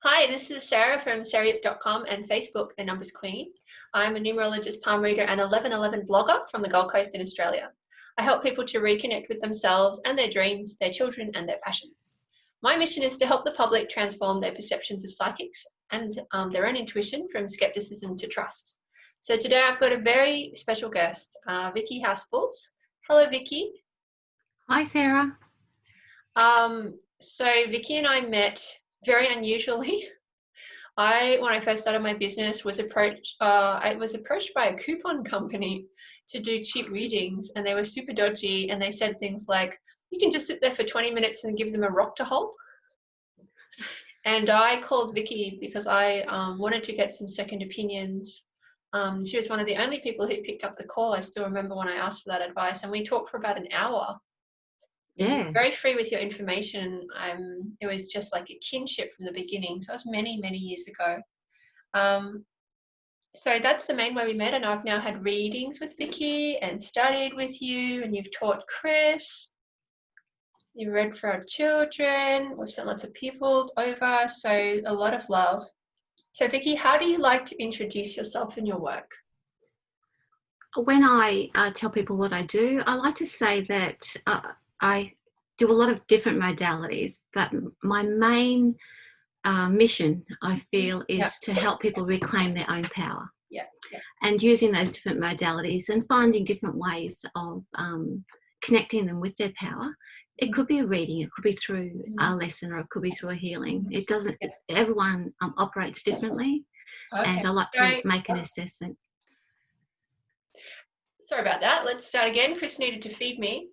Hi, this is Sarah from sarayip.com and Facebook, The Numbers Queen. I'm a numerologist, palm reader, and 1111 blogger from the Gold Coast in Australia. I help people to reconnect with themselves and their dreams, their children, and their passions. My mission is to help the public transform their perceptions of psychics and their own intuition from skepticism to trust. So today I've got a very special guest, Vicki Haspels. Hello, Vicki. Hi, Sarah. So Vicki and I met very unusually. When I first started my business, I was approached by a coupon company to do cheap readings, and they were super dodgy, and they said things like, you can just sit there for 20 minutes and give them a rock to hold. And I called Vicki because I wanted to get some second opinions. She was one of the only people who picked up the call. I still remember when I asked for that advice, and we talked for about an hour. Yeah. Very free with your information. It was just like a kinship from the beginning. So it was many, many years ago. So that's the main way we met. And I've now had readings with Vicki and studied with you, and you've taught Chris. You read for our children. We've sent lots of people over. So a lot of love. So Vicki, how do you like to introduce yourself in your work? When I tell people what I do, I like to say that I do a lot of different modalities, but my main mission, I feel, is to help people reclaim their own power. Yeah. And using those different modalities and finding different ways of connecting them with their power. It could be a reading, it could be through a lesson, or it could be through a healing. It doesn't, everyone operates differently. Okay. And I like to make an assessment. Sorry about that. Let's start again. Chris needed to feed me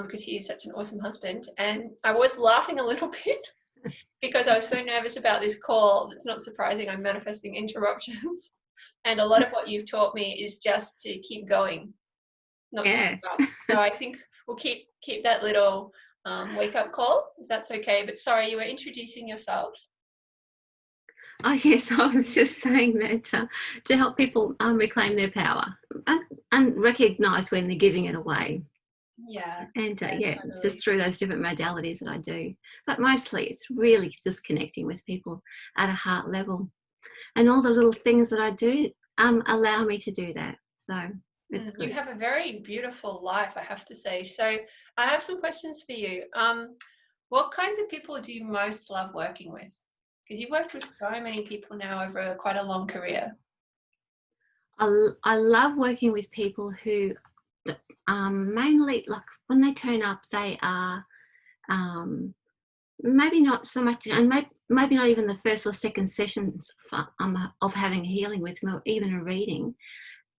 because he is such an awesome husband. And I was laughing a little bit because I was so nervous about this call. It's not surprising. I'm manifesting interruptions. And a lot of what you've taught me is just to keep going, not to give up. So I think we'll keep that little wake-up call, if that's okay. But sorry, you were introducing yourself. Oh, yes, I was just saying that to help people reclaim their power and recognise when they're giving it away. Yeah. And it's just through those different modalities that I do. But mostly it's really just connecting with people at a heart level. And all the little things that I do allow me to do that. So it's good. You have a very beautiful life, I have to say. So I have some questions for you. What kinds of people do you most love working with? Because you've worked with so many people now over quite a long career. I love working with people who mainly, like when they turn up, they are maybe not so much, and maybe not even the first or second sessions of having a healing with them, or even a reading,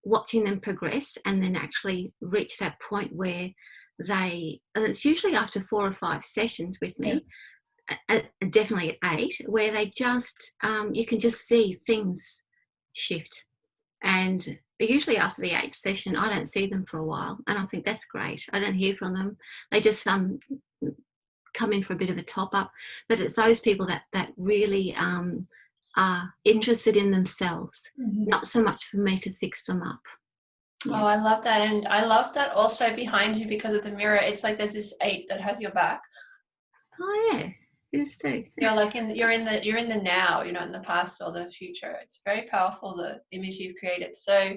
watching them progress and then actually reach that point where and it's usually after 4 or 5 sessions with me, definitely at 8, where they just, you can just see things shift. And usually after the 8th session, I don't see them for a while. And I think that's great. I don't hear from them. They just come in for a bit of a top up. But it's those people that really are interested in themselves, not so much for me to fix them up. Yeah. Oh, I love that. And I love that also behind you, because of the mirror. It's like there's this 8 that has your back. Oh, yeah. Yes, too. You're like you're in the now, you're not in the past or the future. It's very powerful, the image you've created. So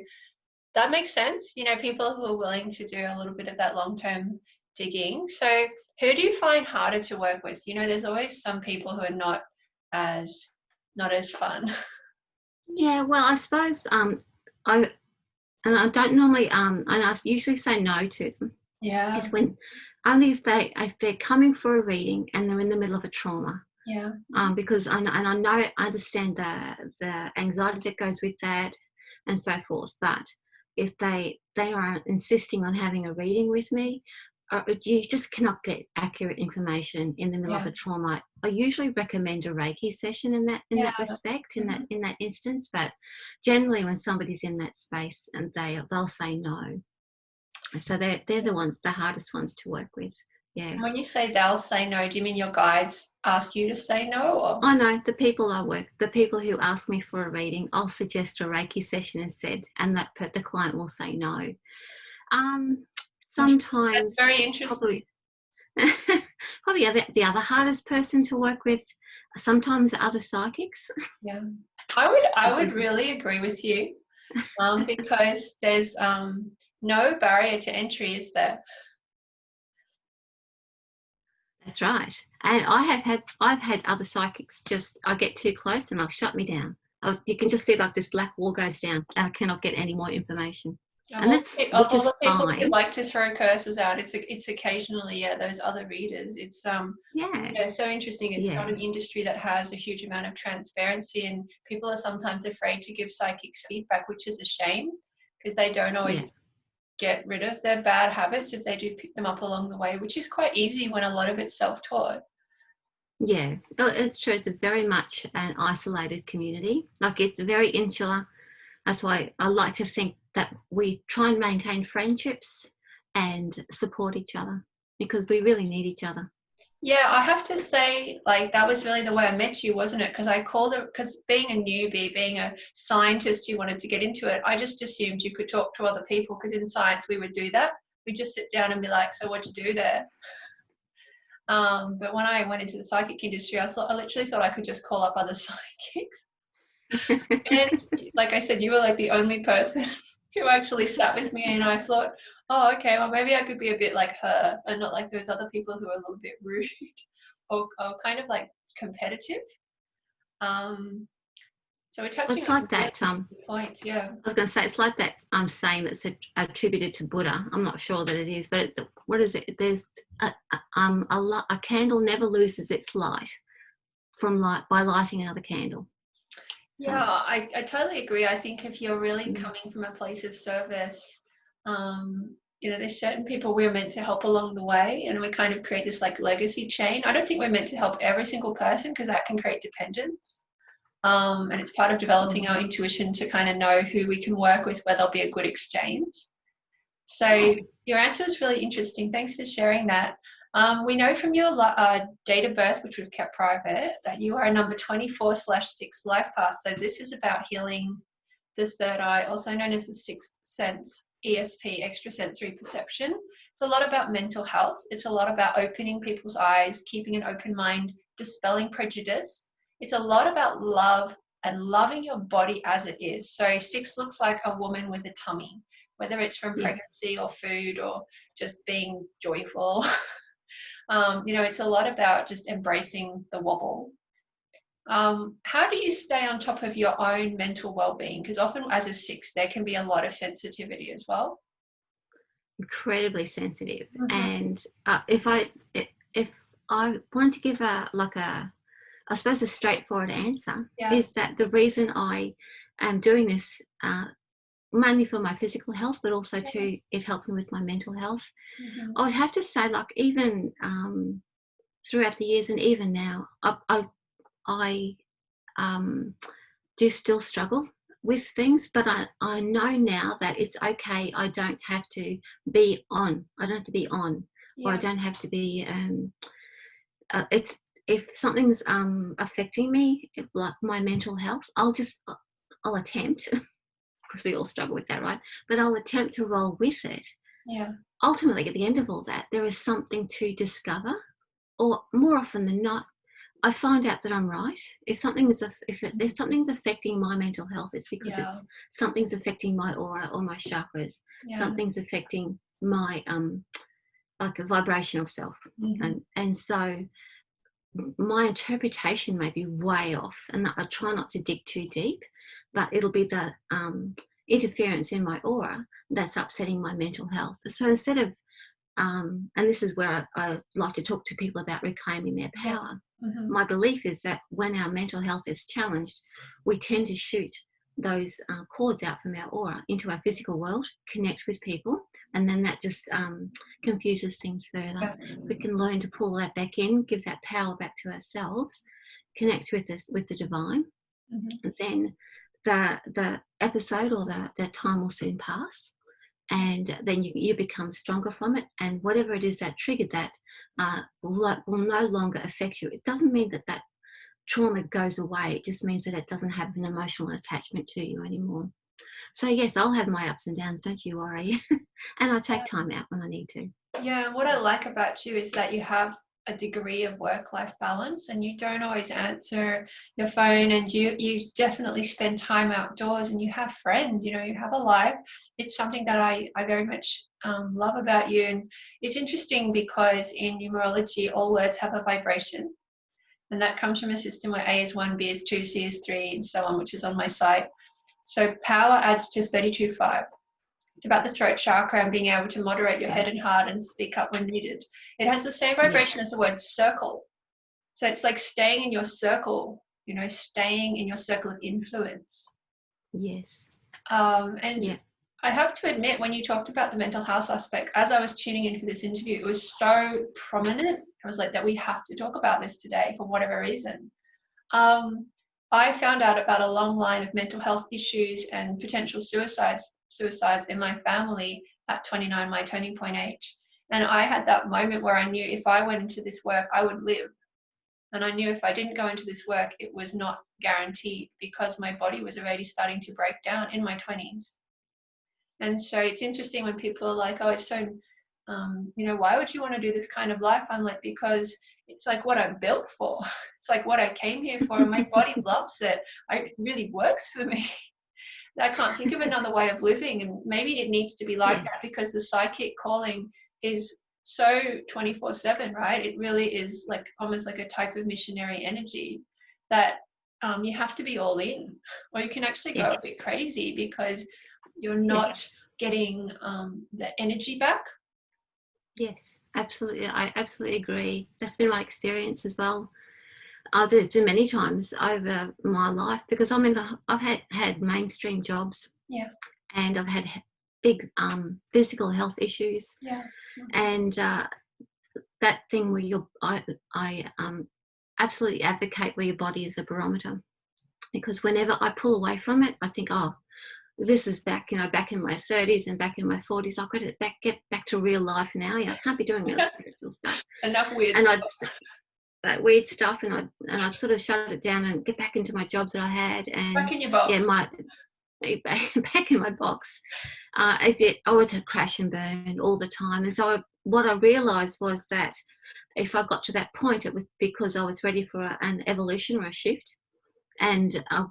that makes sense. People who are willing to do a little bit of that long-term digging. So who do you find harder to work with? There's always some people who are not as fun. Yeah, well, I suppose I don't normally I usually say no to them. Yeah. It's when only if they're coming for a reading and they're in the middle of a trauma. Yeah. Because I understand the anxiety that goes with that and so forth. But if they are insisting on having a reading with me, you just cannot get accurate information in the middle of a trauma. I usually recommend a Reiki session in that respect, in that instance. But generally, when somebody's in that space, and they'll say no. So they're the hardest ones to work with. Yeah. When you say they'll say no, do you mean your guides ask you to say no? Or? Oh no, the people who ask me for a reading, I'll suggest a Reiki session instead, and the client will say no. Sometimes that's very interesting. Probably the other hardest person to work with sometimes other psychics. Yeah, I would Because really agree with you, because there's no barrier to entry, is there? that's right. And I've had other psychics just, I get too close and like shut me down. You can just see like this black wall goes down and I cannot get any more information. Of And all, that's, of which all is the people who fine. like to throw curses out, it's occasionally, yeah, those other readers. It's Yeah. yeah, so interesting. It's Yeah. not an industry that has a huge amount of transparency, and people are sometimes afraid to give psychics feedback, which is a shame, because they don't always Yeah. get rid of their bad habits if they do pick them up along the way, which is quite easy when a lot of it's self-taught. Yeah. Well, it's true. It's very much an isolated community. Like it's very insular. That's why I like to think that we try and maintain friendships and support each other because we really need each other. Yeah, I have to say, like, that was really the way I met you, wasn't it? Because I called it, because being a newbie, being a scientist who wanted to get into it, I just assumed you could talk to other people, because in science we would do that. We just sit down and be like, so what'd you do there? But when I went into the psychic industry, I literally thought I could just call up other psychics. And like I said, you were like the only person who actually sat with me, and I thought, oh, okay, well, maybe I could be a bit like her and not like those other people who are a little bit rude or kind of like competitive. Um, so we're touching It's on like really that. good points, yeah. I was going to say, it's like that saying that's attributed to Buddha. I'm not sure that it is, but what is it? There's a candle never loses its light by lighting another candle. So, Yeah, I totally agree. I think if you're really mm, coming from a place of service, there's certain people we're meant to help along the way, and we kind of create this like legacy chain. I don't think we're meant to help every single person, because that can create dependence. And it's part of developing our intuition to kind of know who we can work with, where there'll be a good exchange. So your answer is really interesting. Thanks for sharing that. We know from your date of birth, which we've kept private, that you are a number 24/6 life path. So this is about healing the third eye, also known as the sixth sense, ESP, extrasensory perception. It's a lot about mental health. It's a lot about opening people's eyes, keeping an open mind, dispelling prejudice. It's a lot about love and loving your body as it is. So 6 looks like a woman with a tummy, whether it's from yeah. pregnancy or food or just being joyful. It's a lot about just embracing the wobble. How do you stay on top of your own mental well-being? Because often as a 6, there can be a lot of sensitivity as well. Incredibly sensitive. Mm-hmm. And if I want to give I suppose a straightforward answer Yeah. is that the reason I am doing this mainly for my physical health, but also to it helping with my mental health. Mm-hmm. I would have to say, like even throughout the years and even now, I do still struggle with things, but I know now that it's okay. I don't have to be on. I don't have to be on, or I Yeah. don't have to be. It's if something's affecting me, like my mental health, I'll attempt because we all struggle with that, right? But I'll attempt to roll with it. Yeah. Ultimately, at the end of all that, there is something to discover, or more often than not, I find out that I'm right. If something's affecting my mental health, it's because Yeah. something's affecting my aura or my chakras. Yeah. Something's affecting my like a vibrational self, Mm-hmm. and so my interpretation may be way off, and I try not to dig too deep, but it'll be the interference in my aura that's upsetting my mental health. So instead of and this is where I like to talk to people about reclaiming their Yeah. power. Mm-hmm. My belief is that when our mental health is challenged, we tend to shoot those cords out from our aura into our physical world, connect with people, and then that just confuses things further. Yeah. We can learn to pull that back in, give that power back to ourselves, connect with the divine. Mm-hmm. Then the episode or the time will soon pass, and then you become stronger from it, and whatever it is that triggered that will no longer affect you. It doesn't mean that trauma goes away. It just means that it doesn't have an emotional attachment to you anymore. So yes, I'll have my ups and downs, don't you worry. And I take time out when I need to. Yeah, what I like about you is that you have a degree of work-life balance, and you don't always answer your phone, and you definitely spend time outdoors, and you have friends, you have a life. It's something that I very much love about you. And it's interesting because in numerology, all words have a vibration, and that comes from a system where A is 1, B is 2, C is 3, and so on, which is on my site. So power adds to 32.5. It's about the throat chakra and being able to moderate your head and heart and speak up when needed. It has the same vibration as the word circle. So it's like staying in your circle, staying in your circle of influence. Yes. And I have to admit, when you talked about the mental health aspect, as I was tuning in for this interview, it was so prominent. I was like, that we have to talk about this today for whatever reason. I found out about a long line of mental health issues and potential suicides in my family at 29, my turning point age. And I had that moment where I knew if I went into this work, I would live. And I knew if I didn't go into this work, it was not guaranteed, because my body was already starting to break down in my 20s. And so it's interesting when people are like, oh, it's so, why would you want to do this kind of life? I'm like, because it's like what I'm built for. It's like what I came here for, and my body loves it. It really works for me. I can't think of another way of living, and maybe it needs to be like that, because the psychic calling is so 24/7, right? It really is like almost like a type of missionary energy that you have to be all in, or you can actually go a bit crazy because you're not getting the energy back. Yes, absolutely. I absolutely agree. That's been my experience as well. I've done many times over my life, because I've had mainstream jobs, and I've had big physical health issues, and that thing where I absolutely advocate where your body is a barometer, because whenever I pull away from it, I think, oh, this is back in my 30s and back in my 40s. I've got to get back to real life now. I can't be doing that spiritual stuff. Enough weird and stuff. That weird stuff, and I'd sort of shut it down and get back into my jobs that I had, and back in your box. Back in my box. I would crash and burn all the time, and so what I realised was that if I got to that point, it was because I was ready for an evolution or a shift, and I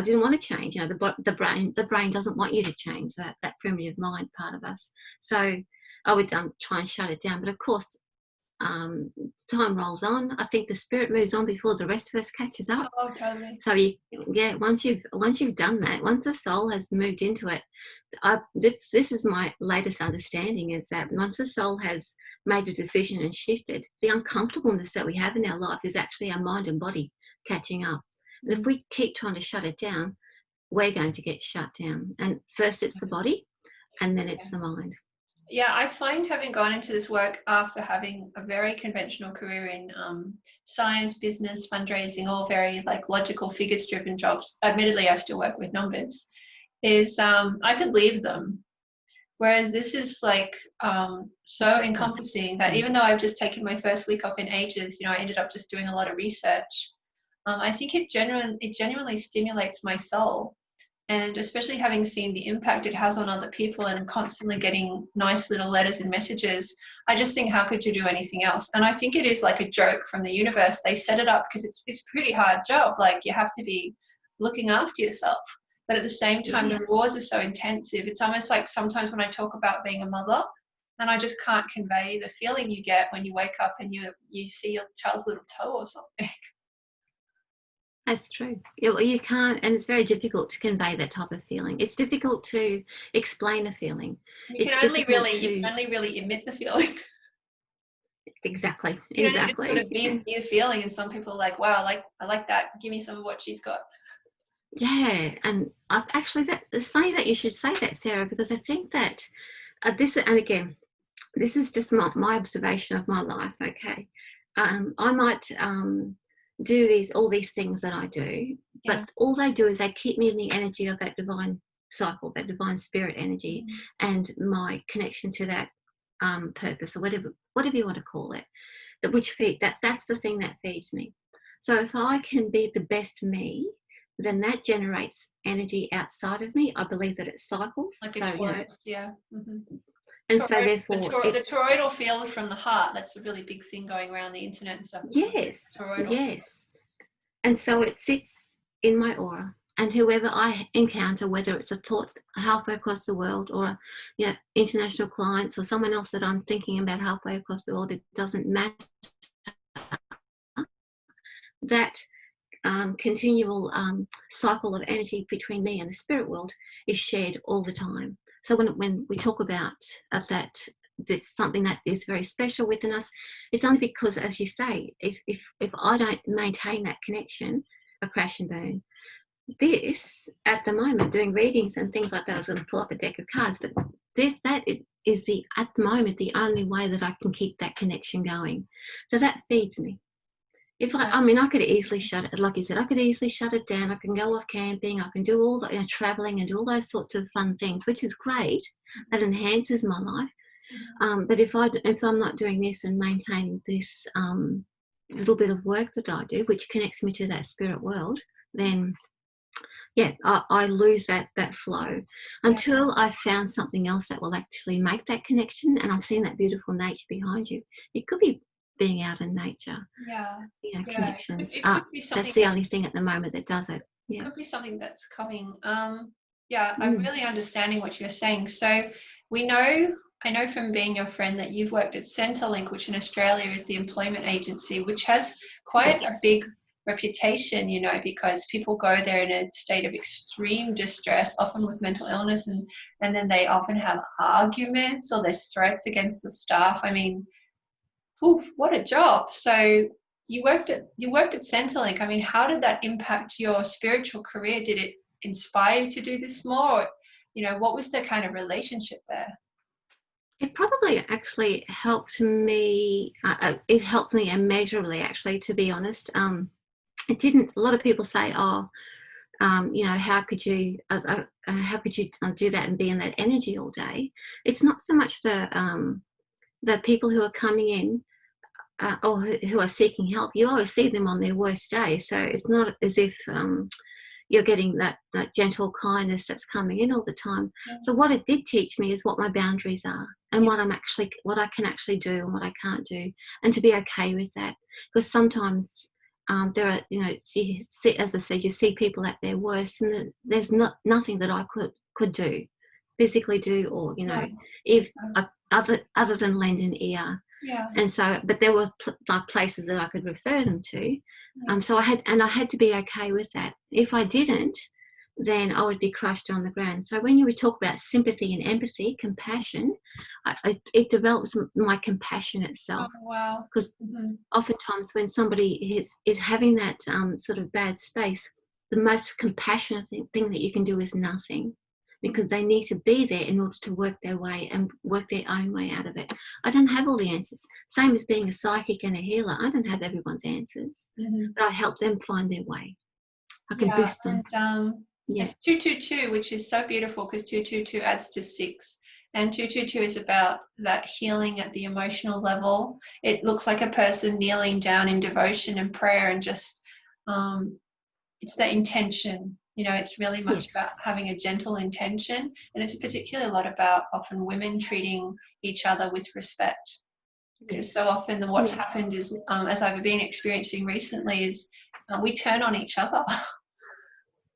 didn't want to change. The brain doesn't want you to change, that primitive mind part of us. So I would try and shut it down, but of course, time rolls on. I think the spirit moves on before the rest of us catches up. Oh, totally. So once you've done that, once the soul has moved into it, this is my latest understanding, is that once the soul has made a decision and shifted, the uncomfortableness that we have in our life is actually our mind and body catching up. And if we keep trying to shut it down, we're going to get shut down. And first it's the body, and then it's the mind. Yeah, I find, having gone into this work after having a very conventional career in science, business, fundraising, all very like logical, figures-driven jobs. Admittedly, I still work with numbers. I could leave them, whereas this is like so encompassing that even though I've just taken my first week off in ages, I ended up just doing a lot of research. I think it genuinely stimulates my soul. And especially having seen the impact it has on other people and constantly getting nice little letters and messages, I just think, how could you do anything else? And I think it is like a joke from the universe. They set it up because it's a pretty hard job. Like, you have to be looking after yourself. But at the same time, the rewards are so intensive. It's almost like sometimes when I talk about being a mother, and I just can't convey the feeling you get when you wake up and you see your child's little toe or something. That's true. You can't, and it's very difficult to convey that type of feeling. It's difficult to explain a feeling. You can only really emit the feeling. Exactly. You know, you just sort of be the feeling, and some people are like, wow, I like that. Give me some of what she's got. Yeah, and it's funny that you should say that, Sarah, because I think that this is just my observation of my life. Okay, I might do all these things that I do, but all they do is they keep me in the energy of that divine cycle, that divine spirit energy, and my connection to that purpose, or whatever you want to call it, that's the thing that feeds me. So if I can be the best me, then that generates energy outside of me. I believe that it cycles. Like a forest, yeah. Mm-hmm. And so therefore The toroidal field from the heart, that's a really big thing going around the internet and stuff. yes, Toroidal. yes. And so it sits in my aura. And whoever I encounter, whether it's a thought halfway across the world or international clients or someone else that I'm thinking about halfway across the world, it doesn't matter. That continual cycle of energy between me and the spirit world is shared all the time. So when we talk about that, it's something that is very special within us, it's only because, as you say, if I don't maintain that connection, I crash and burn. This, at the moment, doing readings and things like that, I was going to pull up a deck of cards, but that is at the moment, the only way that I can keep that connection going. So that feeds me. If I could easily shut it, like you said, I could easily shut it down. I can go off camping. I can do all the traveling and do all those sorts of fun things, which is great. That enhances my life. But if I'm not doing this and maintaining this little bit of work that I do, which connects me to that spirit world, then I lose that flow until I've found something else that will actually make that connection. And I'm seeing that beautiful nature behind you. It could be being out in nature. Connections. It could be that's the only thing at the moment that does it. It could be something that's coming. I'm really understanding what you're saying. So I know from being your friend that you've worked at Centrelink, which in Australia is the employment agency, which has quite a big reputation, because people go there in a state of extreme distress, often with mental illness, and then they often have arguments or there's threats against the staff. I mean, what a job. So you worked at Centrelink. I mean, how did that impact your spiritual career? Did it inspire you to do this more? What was the kind of relationship there? It probably actually helped me. It helped me immeasurably, actually, to be honest. It didn't. A lot of people say, "Oh, how could you do that and be in that energy all day?" It's not so much the people who are coming in or who are seeking help. You always see them on their worst day, so it's not as if you're getting that gentle kindness that's coming in all the time. So what it did teach me is what my boundaries are and what I can actually do and what I can't do, and to be okay with that. Because sometimes there are, as I said, you see people at their worst, and there's nothing that I could do, physically do, or if other than lend an ear. And so, but there were places that I could refer them to. So I had to be okay with that. If I didn't, then I would be crushed on the ground. So when you talk about sympathy and empathy, compassion, it develops my compassion itself. Oh, wow. Because oftentimes when somebody is having that sort of bad space, the most compassionate thing that you can do is nothing, because they need to be there in order to work their way and work their own way out of it. I don't have all the answers. Same as being a psychic and a healer. I don't have everyone's answers, but I help them find their way. I can boost them. And, it's 222, which is so beautiful, because 222 adds to 6. And 222 is about that healing at the emotional level. It looks like a person kneeling down in devotion and prayer, and just it's the intention. It's really much about having a gentle intention, and it's particularly a lot about often women treating each other with respect. Because so often what's happened is, as I've been experiencing recently, is we turn on each other.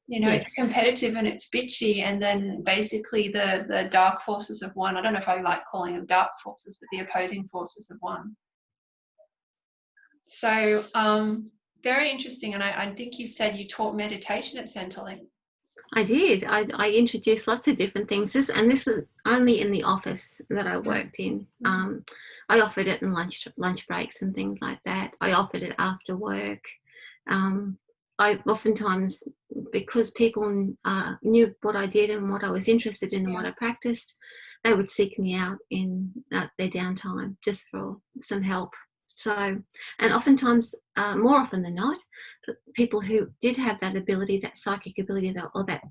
It's competitive and it's bitchy, and then basically the dark forces of one, I don't know if I like calling them dark forces, but the opposing forces of one. So very interesting. And I think you said you taught meditation at Centrelink. I did. I introduced lots of different things. This was only in the office that I worked in. I offered it in lunch breaks and things like that. I offered it after work. I oftentimes, because people knew what I did and what I was interested in and what I practiced, they would seek me out in their downtime just for some help. So, and oftentimes, more often than not, people who did have that ability, that psychic ability, or that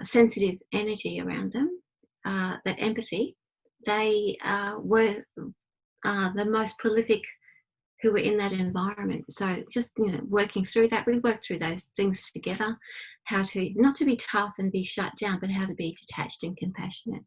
sensitive energy around them, that empathy, they were the most prolific who were in that environment. So just working through that, we worked through those things together, how to not to be tough and be shut down, but how to be detached and compassionate.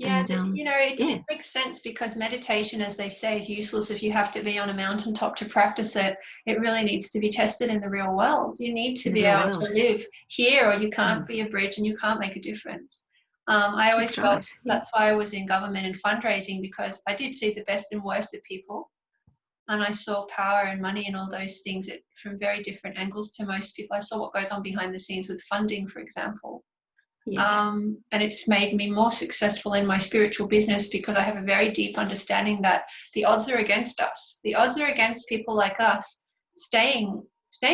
Yeah, And it makes sense because meditation, as they say, is useless if you have to be on a mountaintop to practice it. It really needs to be tested in the real world. You need to in the be real able world. to live here, or you can't be a bridge and you can't make a difference. I always That's felt right. Yeah. that's why I was in government and fundraising, because I did see the best and worst of people. And I saw power and money and all those things from very different angles to most people. I saw what goes on behind the scenes with funding, for example. Yeah. And it's made me more successful in my spiritual business because I have a very deep understanding that the odds are against us. The odds are against people like us staying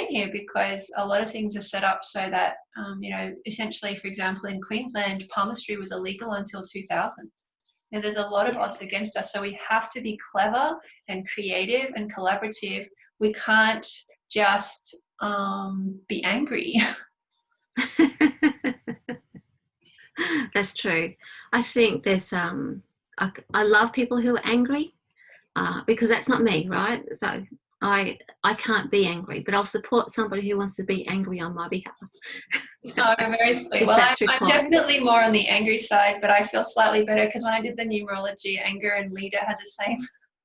here, because a lot of things are set up so that, essentially, for example, in Queensland, palmistry was illegal until 2000. And there's a lot of odds against us. So we have to be clever and creative and collaborative. We can't just be angry. That's true. I think there's I love people who are angry because that's not me, right? So I can't be angry, but I'll support somebody who wants to be angry on my behalf. Oh, very sweet. If Well, that's I'm required. definitely more on the angry side, but I feel slightly better because when I did the numerology, anger and leader had the same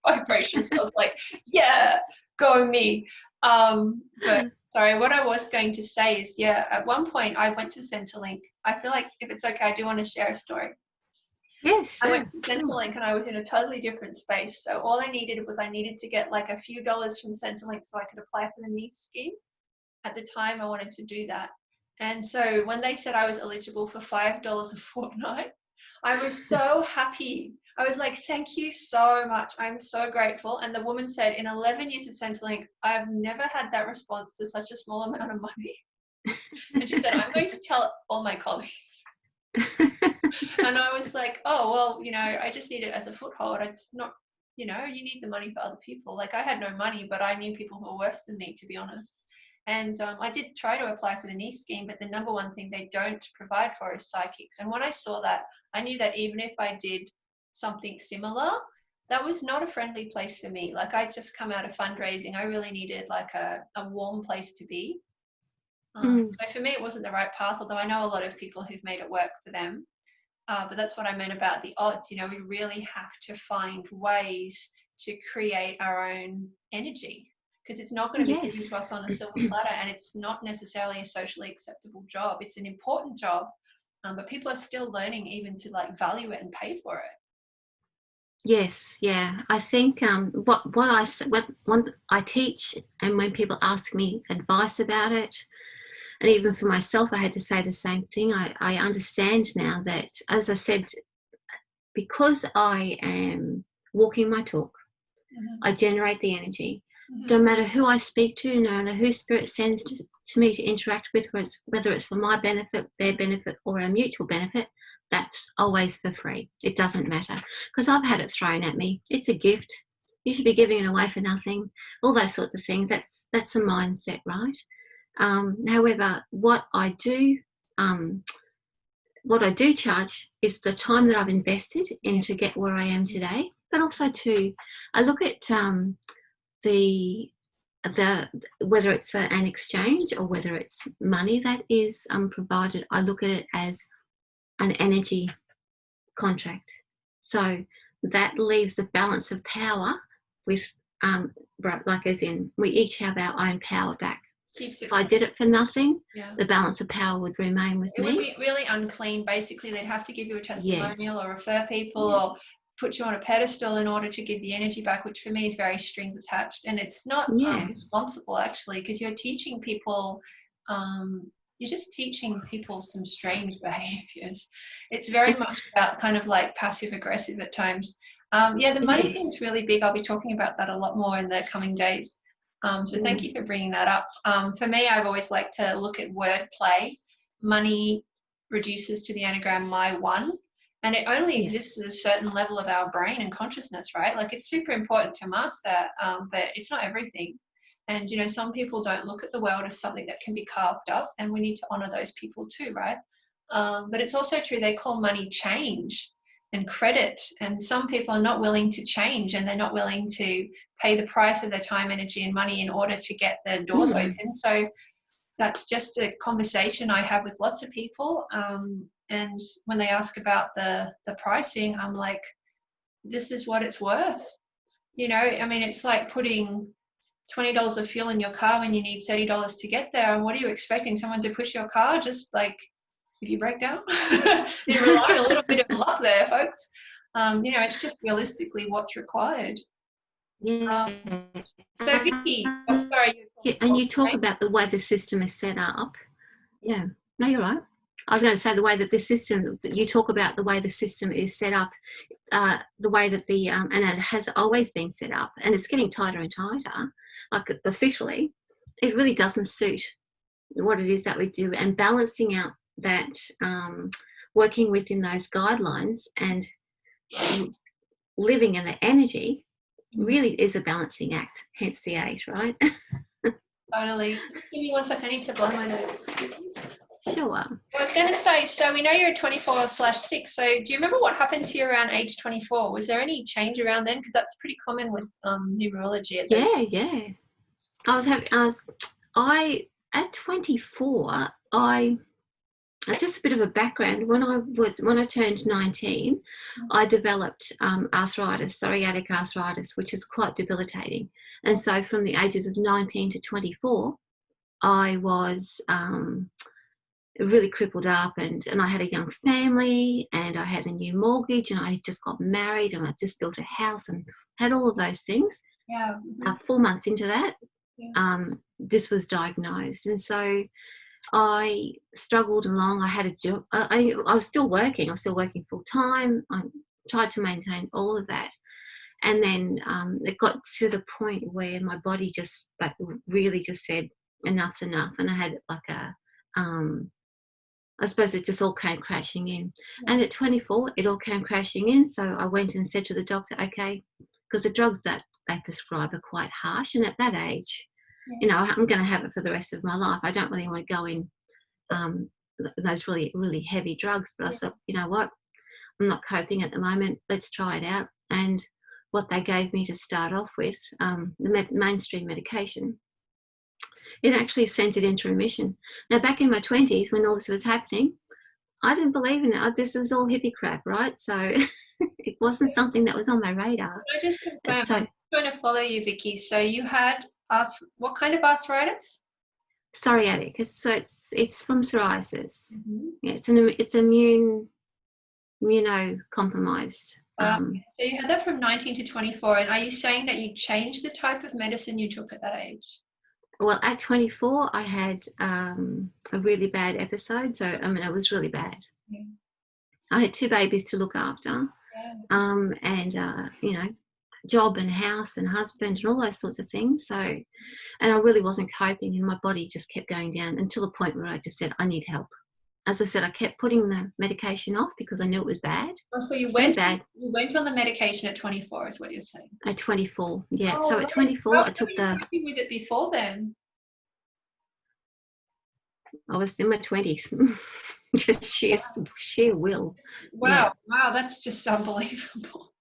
vibrations. So I was like, yeah, go me. But sorry, what I was going to say is, at one point I went to Centrelink. I feel like, if it's okay, I do want to share a story. Yes, I sure. went to Centrelink and I was in a totally different space. So all I needed to get like a few dollars from Centrelink so I could apply for the niece scheme. At the time, I wanted to do that. And so when they said I was eligible for $5 a fortnight, I was so happy. I was like, thank you so much. I'm so grateful. And the woman said, in 11 years at Centrelink, I've never had that response to such a small amount of money. And she said, I'm going to tell all my colleagues. And I was like, oh, well, I just need it as a foothold. It's not, you need the money for other people. Like, I had no money, but I knew people who were worse than me, to be honest. And I did try to apply for the niece scheme, but the number one thing they don't provide for is psychics. And when I saw that, I knew that even if I did something similar, that was not a friendly place for me. Like, I'd just come out of fundraising. I really needed like a warm place to be. So for me, it wasn't the right path, although I know a lot of people who've made it work for them. But that's what I meant about the odds. We really have to find ways to create our own energy, because it's not going to be given to us on a silver platter, and it's not necessarily a socially acceptable job. It's an important job, but people are still learning even to like value it and pay for it. Yes, yeah. I think what I teach, and when people ask me advice about it, and even for myself, I had to say the same thing. I understand now that, as I said, because I am walking my talk, I generate the energy. Don't matter who I speak to, no matter who Spirit sends to me to interact with, whether it's for my benefit, their benefit, or a mutual benefit, that's always for free. It doesn't matter, because I've had it thrown at me. It's a gift. You should be giving it away for nothing. All those sorts of things. That's the mindset, right? However, what I do charge is the time that I've invested in to get where I am today, but also I look at the whether it's an exchange or whether it's money that is provided. I look at it as an energy contract. So that leaves the balance of power with like as in we each have our own power back. If I did it for nothing, the balance of power would remain with me. It would be really unclean. Basically, they'd have to give you a testimonial or refer people or put you on a pedestal in order to give the energy back, which for me is very strings attached. And it's not responsible, actually, because you're teaching people, you're just teaching people some strange behaviors. It's very much about kind of like passive aggressive at times. The money thing's really big. I'll be talking about that a lot more in the coming days. So thank you for bringing that up. For me, I've always liked to look at wordplay. Money reduces to the anagram my one, and it only exists at a certain level of our brain and consciousness, right? Like, it's super important to master, but it's not everything. And, some people don't look at the world as something that can be carved up, and we need to honor those people too, right? But it's also true, they call money change and credit, and some people are not willing to change, and they're not willing to pay the price of their time, energy and money in order to get the doors open. So that's just a conversation I have with lots of people, And when they ask about the pricing, I'm like, this is what it's worth. You know, I mean, it's like putting $20 of fuel in your car when you need $30 to get there. And what are you expecting? Someone to push your car just like if you break down? You rely on a little bit of luck there, folks. You know, it's just realistically what's required. Yeah. So Vicki, oh, sorry. Yeah, and you talk about the way the system is set up. Yeah, no, you're right. I was going to say the way that the system, you talk about the way the system is set up, the way that the, and it has always been set up, and it's getting tighter and tighter, like officially, it really doesn't suit what it is that we do, and balancing out that, working within those guidelines and living in the energy really is a balancing act, hence the 8, right? Totally. Just give me 1 second. I need to blow my nose. Sure. I was going to say, so we know you're a 24/6. So do you remember what happened to you around age 24? Was there any change around then? Because that's pretty common with numerology. Yeah. At 24, just a bit of a background. When I turned 19, I developed arthritis, psoriatic arthritis, which is quite debilitating. And so from the ages of 19 to 24, I was really crippled up, and I had a young family, and I had a new mortgage, and I had just got married, and I just built a house and had all of those things. Yeah. 4 months into that, this was diagnosed. And so I struggled along. I had a job. I was still working. I was still working full time. I tried to maintain all of that. And then it got to the point where my body just really just said, enough's enough. And I had like I suppose it just all came crashing in. Yeah. And at 24, it all came crashing in. So I went and said to the doctor, okay, because the drugs that they prescribe are quite harsh. And at that age, you know, I'm going to have it for the rest of my life. I don't really want to go in those really, really heavy drugs. But I thought, you know what, I'm not coping at the moment. Let's try it out. And what they gave me to start off with, the mainstream medication, it actually sent it into remission. Now, back in my 20s, when all this was happening, I didn't believe in it. This was all hippie crap, right? So it wasn't something that was on my radar. Can I just confirm? So, I'm trying to follow you, Vicki. So you had what kind of arthritis? Psoriatic. So it's from psoriasis. Yeah, it's immunocompromised. So you had that from 19 to 24. And are you saying that you changed the type of medicine you took at that age? Well, at 24, I had a really bad episode. So, I mean, it was really bad. Yeah. I had 2 babies to look after. Yeah. And, you know, job and house and husband and all those sorts of things. So, and I really wasn't coping, and my body just kept going down until the point where I just said, I need help. As I said, I kept putting the medication off because I knew it was bad. Oh, so you went on the medication at 24 is what you're saying? At 24, yeah. Oh, so at 24, I took the... happy with it before then? I was in my 20s. Just sheer will. Wow, wow, that's just unbelievable.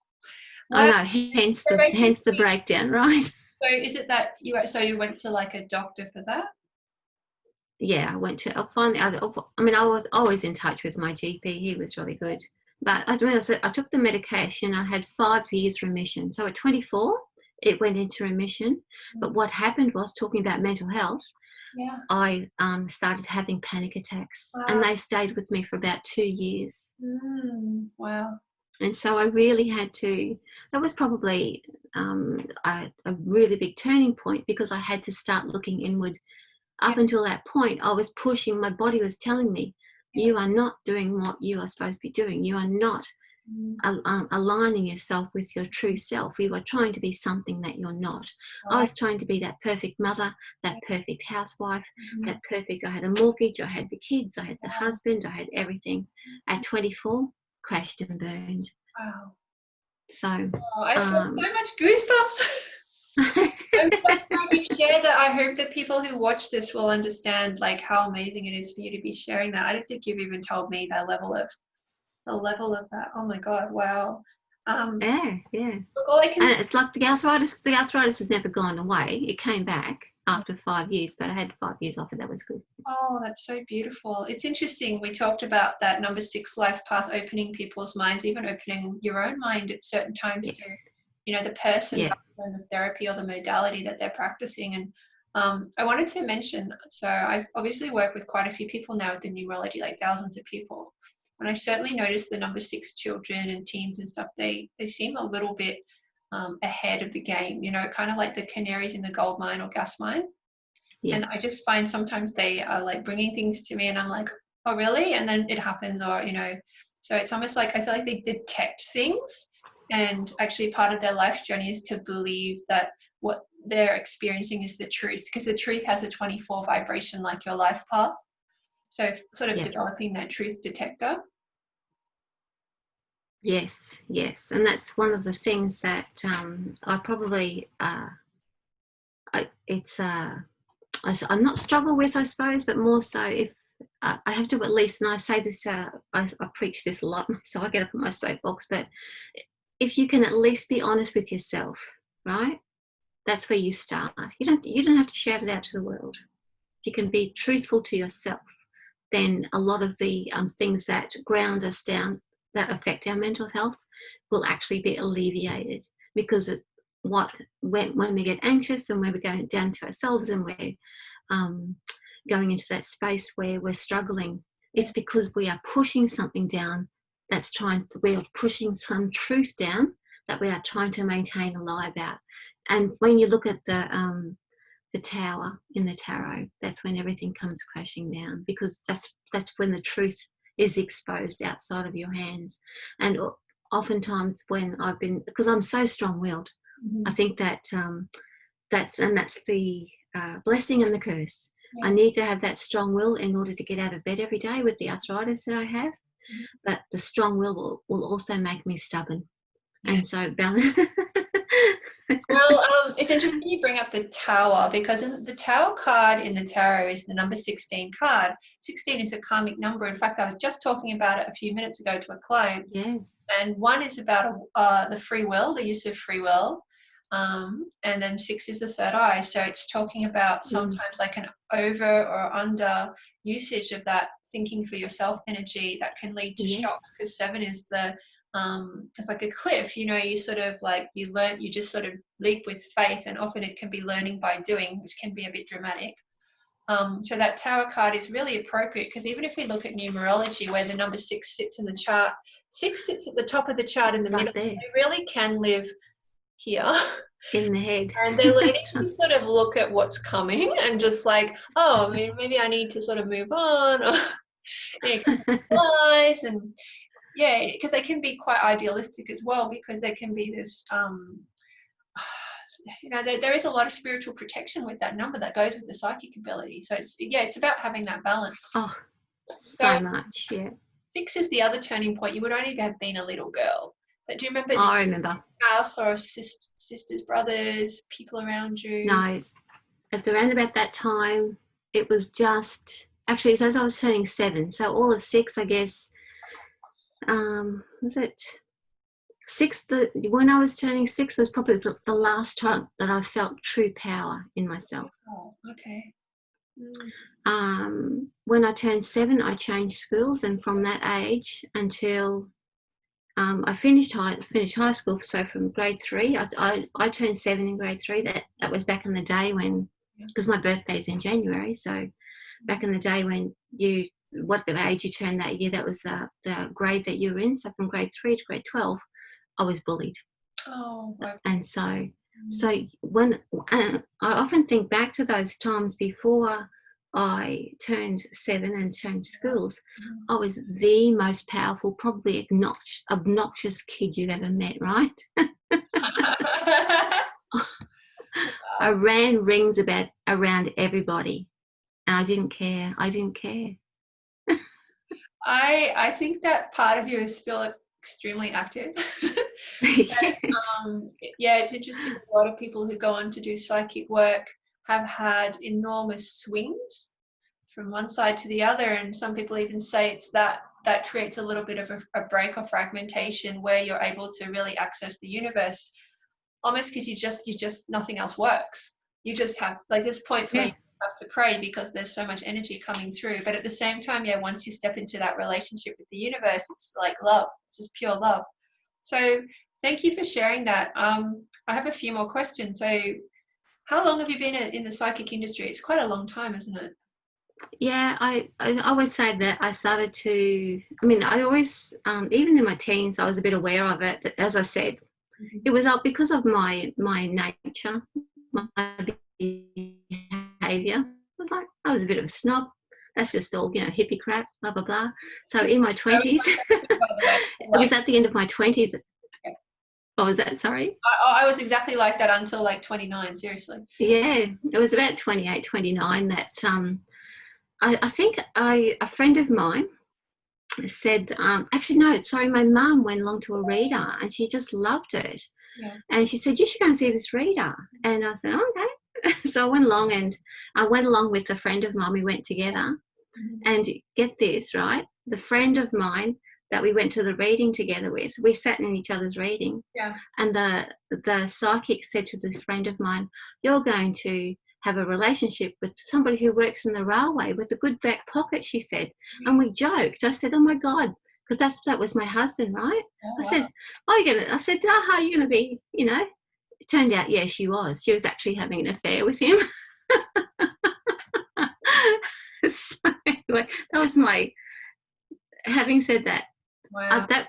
I know, hence the breakdown, right? So is it that you went to like a doctor for that? Yeah, I went to, I was always in touch with my GP. He was really good. But I took the medication. I had 5 years remission. So at 24, it went into remission. But what happened was, talking about mental health, I started having panic attacks. Wow. And they stayed with me for about 2 years. Wow. And so I really had to, that was probably a really big turning point, because I had to start looking inward. Up until that point, I was pushing, my body was telling me, you are not doing what you are supposed to be doing. You are not aligning yourself with your true self. You are trying to be something that you're not. I was trying to be that perfect mother, that perfect housewife, that perfect, I had a mortgage, I had the kids, I had the husband, I had everything. At 24, crashed and burned. Wow. So. I feel so much goosebumps. I'm so glad you shared that. I hope that people who watch this will understand like how amazing it is for you to be sharing that. I don't think you've even told me the level of that. Oh my God, wow. Yeah. Look, all I can and it's like the arthritis has never gone away. It came back. after 5 years, but I had 5 years off it. That was good. Oh, that's so beautiful. It's interesting. We talked about that number 6 life path opening people's minds, even opening your own mind at certain times Yes. to, the person Yeah. rather than the therapy or the modality that they're practicing. And I wanted to mention, so I've obviously worked with quite a few people now with the numerology, like thousands of people. And I certainly noticed the number 6 children and teens and stuff, they seem a little bit ahead of the game, kind of like the canaries in the gold mine or gas mine. Yeah. And I just find sometimes they are like bringing things to me and I'm like, oh, really? And then it happens, or, so it's almost like I feel like they detect things. And actually part of their life journey is to believe that what they're experiencing is the truth, because the truth has a 24 vibration like your life path. So sort of developing that truth detector. Yes. And that's one of the things that I probably, I'm not struggle with, I suppose, but more so if I have to at least, and I say this I preach this a lot, so I get up on my soapbox, but if you can at least be honest with yourself, right? That's where you start. You don't have to shout it out to the world. If you can be truthful to yourself, then a lot of the things that ground us down, that affect our mental health, will actually be alleviated, because when we get anxious and when we're going down to ourselves and we're going into that space where we're struggling, it's because we are pushing something down we are pushing some truth down that we are trying to maintain a lie about. And when you look at the tower in the tarot, that's when everything comes crashing down, because that's when the truth is exposed outside of your hands. And oftentimes when because I'm so strong-willed, I think that that's the blessing and the curse. I need to have that strong will in order to get out of bed every day with the arthritis that I have. But the strong will also make me stubborn. And so balance. Well, it's interesting you bring up the tower, because the tower card in the tarot is the number 16 card. 16 is a karmic number. In fact, I was just talking about it a few minutes ago to a client. Yeah. And 1 is about the free will, the use of free will. And then 6 is the third eye. So it's talking about sometimes like an over or under usage of that thinking for yourself energy that can lead to shocks, because 7 is it's like a cliff, you sort of like you just sort of leap with faith, and often it can be learning by doing, which can be a bit dramatic. So that tower card is really appropriate, because even if we look at numerology, where the number 6 sits in the chart, 6 sits at the top of the chart in the middle. There. They really can live here in the head. And they're learning to sort of look at what's coming and just like, oh, I mean, maybe I need to sort of move on, or wise, and because they can be quite idealistic as well, because there can be this there is a lot of spiritual protection with that number that goes with the psychic ability. So it's about having that balance. Oh, so much. 6 is the other turning point. You would only have been a little girl, but do you remember? I remember. House or sisters, brothers, people around you? No, at around about that time, it was just actually as I was turning 7. So all of 6, I guess. Was it 6? When I was turning 6 was probably the last time that I felt true power in myself. Oh, okay. When I turned 7, I changed schools, and from that age until I finished high school. So from grade 3, I turned 7 in grade 3. That was back in the day when, because my birthday's in January, so back in the day when whatever age you turned that year, that was the grade that you were in. So from grade 3 to grade 12, I was bullied. Oh, okay. And so when I often think back to those times before I turned 7 and changed schools, I was the most powerful, probably obnoxious kid you've ever met, right? I ran rings around everybody, and I didn't care. I think that part of you is still extremely active. Yes. It's interesting. A lot of people who go on to do psychic work have had enormous swings from one side to the other, and some people even say it's that creates a little bit of a break or fragmentation where you're able to really access the universe, almost because you just nothing else works. You just have, like, there's points where Yeah. you have to pray because there's so much energy coming through. But at the same time, yeah, once you step into that relationship with the universe, it's like love. It's just pure love. So thank you for sharing that. I have a few more questions. So how long have you been in the psychic industry? It's quite a long time, isn't it? Yeah, I always say that I started to, I mean, I always, even in my teens, I was a bit aware of it. But as I said, Mhm. it was because of my nature, my behaviour. I was a bit of a snob. That's just all, hippie crap, blah, blah, blah. So in my I was 20s, like that too, by the way. it Like, was at the end of my 20s. yeah. What was that? Sorry? I was exactly like that until like 29, seriously. Yeah, it was about 28, 29 that I think a friend of mine said, actually, no, sorry, my mum went along to a reader and she just loved it. Yeah. And she said, you should go and see this reader. And I said, oh, okay. So I went along, and I went along with a friend of mine. We went together. Mhm. And get this, right? The friend of mine that we went to the reading together with, we sat in each other's reading. Yeah. And the psychic said to this friend of mine, you're going to have a relationship with somebody who works in the railway with a good back pocket, she said. And we joked. I said, oh my God, because that was my husband, right? Oh, I wow. said, I said, how are you going to be, It turned out, yeah, she was. She was actually having an affair with him. So anyway, that was having said that, Wow. that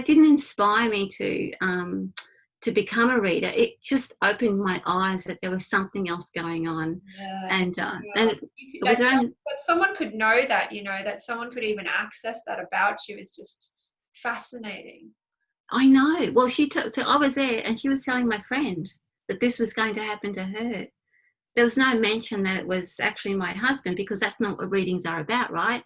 didn't inspire me to become a reader. It just opened my eyes that there was something else going on. Yeah. And Yeah. it was around. That someone could know that, that someone could even access that about you is just fascinating. I know. Well, I was there, and she was telling my friend that this was going to happen to her. There was no mention that it was actually my husband, because that's not what readings are about, right?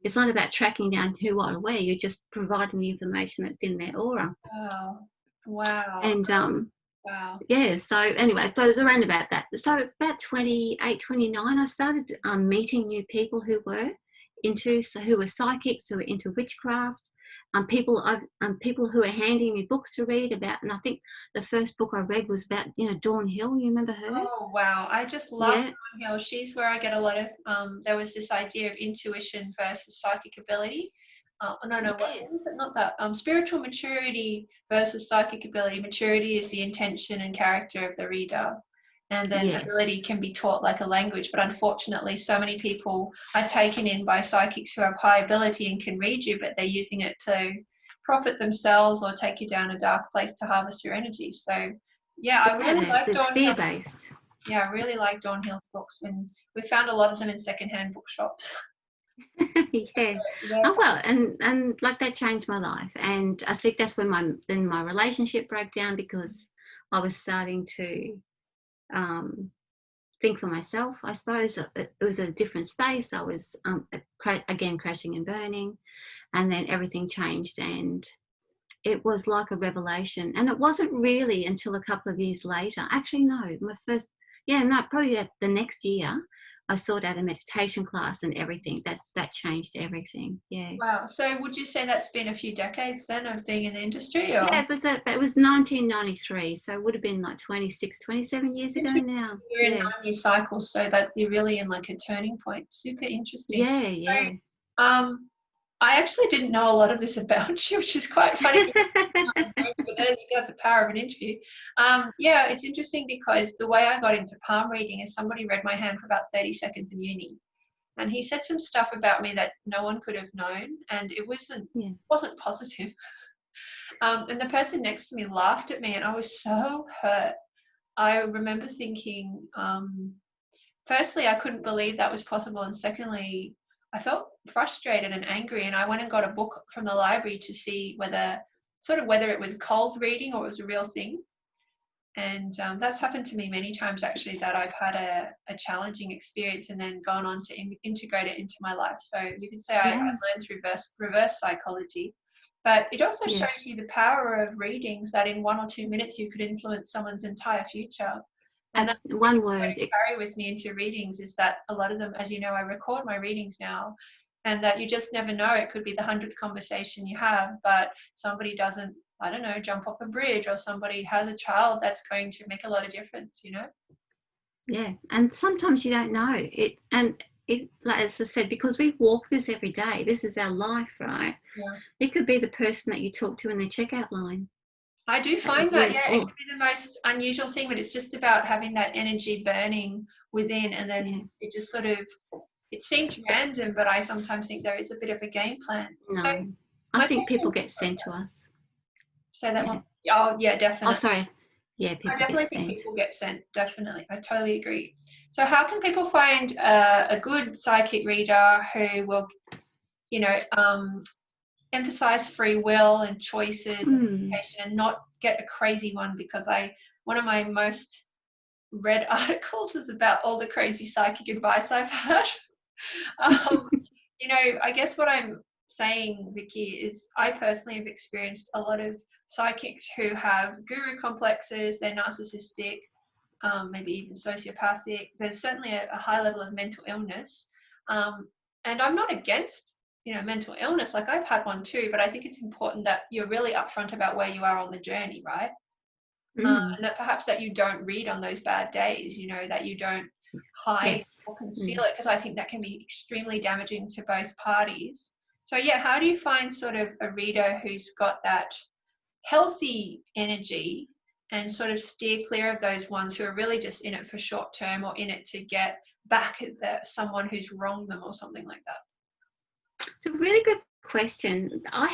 It's not about tracking down who, what, or where. You're just providing the information that's in their aura. Wow. Wow. And Wow. yeah, so anyway, but it was around about that. So about 28, 29, I started meeting new people who who were psychics, who were into witchcraft, people who were handing me books to read about. And I think the first book I read was about, Dawn Hill. You remember her? Oh, wow. I just love Yeah, Dawn Hill. She's where I get a lot of, there was this idea of intuition versus psychic ability. No, what yes, is it? Not that. Spiritual maturity versus psychic ability. Maturity is the intention and character of the reader. And then ability yes. can be taught like a language. But unfortunately, so many people are taken in by psychics who have high ability and can read you, but they're using it to profit themselves or take you down a dark place to harvest your energy. So, yeah, I really Yeah, like there's Dawn Hill. fear-based. Yeah, I really like Dawn Hill's books, and we found a lot of them in secondhand bookshops. Yeah. They're Oh well, and like that changed my life, and I think that's when my relationship broke down, because I was starting to um, think for myself. I suppose it was a different space. I was again crashing and burning, and then everything changed, and it was like a revelation. And it wasn't really until a couple of years later. Actually, no, probably the next year, I sought out a meditation class and everything. That changed everything. Yeah. wow. So would you say that's been a few decades then of being in the industry, Yeah, or it was 1993, so it would have been like 26, 27 years ago now. you're in Yeah. 9-year cycles, so that you're really in like a turning point. Super interesting. Yeah, So, yeah. I actually didn't know a lot of this about you, which is quite funny. But there you go, the power of an interview. Yeah, it's interesting because the way I got into palm reading is somebody read my hand for about 30 seconds in uni. And he said some stuff about me that no one could have known, and it Yeah. wasn't positive. And the person next to me laughed at me, and I was so hurt. I remember thinking, firstly, I couldn't believe that was possible, and secondly, I felt frustrated and angry. And I went and got a book from the library to see whether it was cold reading or it was a real thing. And that's happened to me many times, actually, that I've had a challenging experience and then gone on to integrate it into my life. So you could say I Yeah. learned through reverse psychology. But it also Yeah. shows you the power of readings, that in 1 or 2 minutes you could influence someone's entire future. And that's the thing One I word. carry with me into readings, is that a lot of them, as you know, I record my readings now, and that you just never know. It could be the 100th conversation you have, but somebody doesn't, I don't know, jump off a bridge, or somebody has a child that's going to make a lot of difference. Yeah, and sometimes you don't know it, and it, like as I said, because we walk this every day. This is our life, right? Yeah. It could be the person that you talk to in the checkout line. I do That find that, you, yeah, it oh, can be the most unusual thing, but it's just about having that energy burning within, and yeah, then it just sort of, it seemed random, but I sometimes think there is a bit of a game plan. So no, I my think people question, get sent to us. say that Yeah. one. Oh, yeah, Oh, definitely. sorry. Yeah, I people get definitely think sent. people get sent. Definitely. I totally agree. So how can people find a good psychic reader who will, you know, emphasize free will and choices and Hmm. education, and not get a crazy one? Because one of my most read articles is about all the crazy psychic advice I've had. um, I guess what I'm saying, Vicki, is I personally have experienced a lot of psychics who have guru complexes, they're narcissistic, maybe even sociopathic. There's certainly a high level of mental illness. And I'm not against, mental illness. Like I've had one too, but I think it's important that you're really upfront about where you are on the journey, right? Mm. And that perhaps that you don't read on those bad days, that you don't hide Yes. or conceal Mm. it, because I think that can be extremely damaging to both parties. So yeah, how do you find sort of a reader who's got that healthy energy, and sort of steer clear of those ones who are really just in it for short term, or in it to get back at someone who's wronged them or something like that? It's a really good question. I